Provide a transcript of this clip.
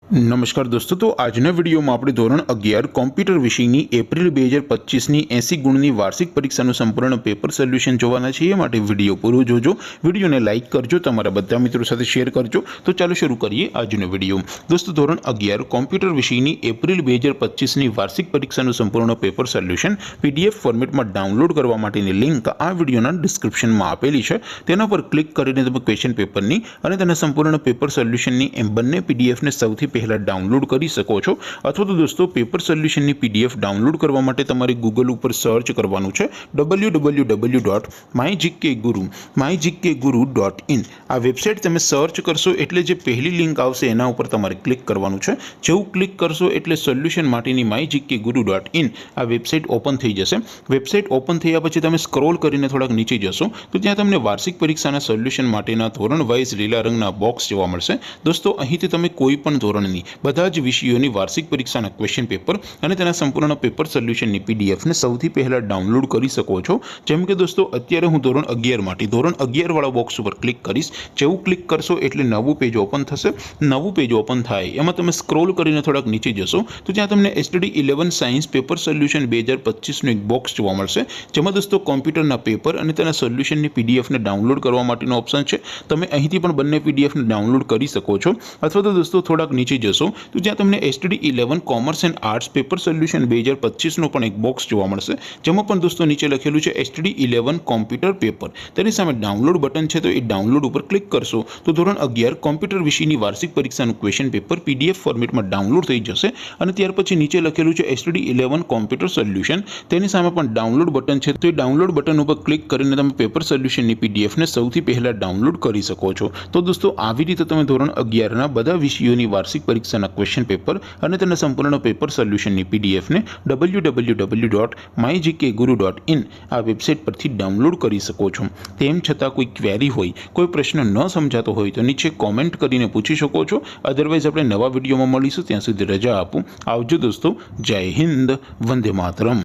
नमस्कार दोस्तों, तो આજના વિડીયોમાં આપણે ધોરણ 11 કોમ્પ્યુટર વિષયની એપ્રિલ 2025ની 80 ગુણની વાર્ષિક પરીક્ષાનું સંપૂર્ણ પેપર સોલ્યુશન જોવાના છીએ। માટે વિડીયો પૂરો જોજો, વિડીયોને લાઇક કરજો, તમારા બધા મિત્રો સાથે શેર કરજો। તો ચાલો શરૂ કરીએ આજનો વિડીયો। દોસ્તો, ધોરણ 11 કોમ્પ્યુટર વિષયની એપ્રિલ 2025ની વાર્ષિક પરીક્ષાનું સંપૂર્ણ પેપર સોલ્યુશન PDF ફોર્મેટમાં ડાઉનલોડ કરવા માટેની લિંક આ વિડીયોના ડિસ્ક્રિપ્શનમાં આપેલી છે। તેના પર ક્લિક કરીને તમે ક્વેશ્ચન પેપરની અને તેના સંપૂર્ણ પેપર સોલ્યુશનની એમ બંને PDFને સૌથી પહેલા डाउनलॉड कर सको छो। अथवा तो दोस्तों पेपर सोल्यूशन की PDF डाउनलॉड करवा माटे तमारे गूगल पर सर्च करवानुं छे www.mygkguru.in। आ वेबसाइट तमे सर्च करशो एटले जे पहली लिंक आवशे एना उपर तमारे क्लिक करवानुं छे। जेवुं क्लिक करशो एटले सोल्यूशन माटेनी mygkguru.in आ वेबसाइट ओपन थई जशे। वेबसाइट ओपन थया पछी तमे स्क्रॉल करीने थोड़ाक नीचे जशो तो त्यां तमने वार्षिक परीक्षाना सोल्यूशन माटेना धोरण वाइज लीला रंगना बॉक्स जोवा मळशे। दोस्तों, અહીંથી તમે કોઈ પણ ધોરણની બધા જ વિષયોની વાર્ષિક પરીક્ષાના ક્વેશ્ચન પેપર અને તેના સંપૂર્ણ પેપર સોલ્યુશનની PDF ને સૌથી પહેલા ડાઉનલોડ કરી શકો છો। જેમ કે દોસ્તો, અત્યારે હું ધોરણ 11 માટે ધોરણ 11 વાળા બોક્સ ઉપર ક્લિક કરીશ। જેવું ક્લિક કરશો એટલે નવું પેજ ઓપન થશે। નવું પેજ ઓપન થાય એમાં તમે સ્ક્રોલ કરીને થોડાક નીચે જશો તો ત્યાં તમને STD 11 સાયન્સ પેપર સોલ્યુશન 2025નું એક બોક્સ જોવા મળશે, જેમાં દોસ્તો કોમ્પ્યુટરના પેપર અને તેના સોલ્યુશનની PDF ને ડાઉનલોડ કરવા માટેનો ઓપ્શન છે। તમે અહીંથી પણ બંને PDF ને ડાઉનલોડ કરી શકો છો। અથવા તો દોસ્તો થોડાક નીચે જશો तो ज्यादा तमने STD 11 commerce and arts paper solution 2025 नो पण एक बॉक्स जोवा मळशे, जेमां पण दोस्तों नीचे लखेलुं छे STD 11 कॉम्प्यूटर पेपर। तेनी सामे डाउनलॉड बटन छे तो ए डाउनलॉड पर क्लिक करशो तो धोरण 11 कॉम्प्यूटर विषयनी वार्षिक परीक्षानुं क्वेश्चन पेपर PDF फॉर्मेट में डाउनलॉड थई जशे। अने त्यार पछी नीचे लखेलुं छे STD 11 कॉम्प्यूटर सोल्यूशन। तेनी सामे पण डाउनलॉड बटन छे तो ए डाउनलॉड बटन पर क्लिक करीने तमे पेपर सोल्यूशननी PDF ने सौथी पहेला डाउनलॉड करी सको छो। तो दोस्तों, આવી રીતે તમે ધોરણ 11 ના બધા વિષયોની વાર્ષિક પરીક્ષાના क्वेश्चन पेपर અને તેના સંપૂર્ણ પેપર સોલ્યુશનની PDF ને www.mygkguru.in આ વેબસાઇટ પરથી ડાઉનલોડ કરી શકો છો। તેમ છતાં કોઈ ક્વેરી હોય, કોઈ પ્રશ્ન ન સમજાતો હોય તો નીચે કોમેન્ટ કરીને પૂછી શકો છો। અધરવાઇઝ આપણે નવા વિડીયોમાં મળીશું, ત્યાં સુધી રજા આપું। આવજો દોસ્તો, જય હિન્દ, વંદે માતરમ।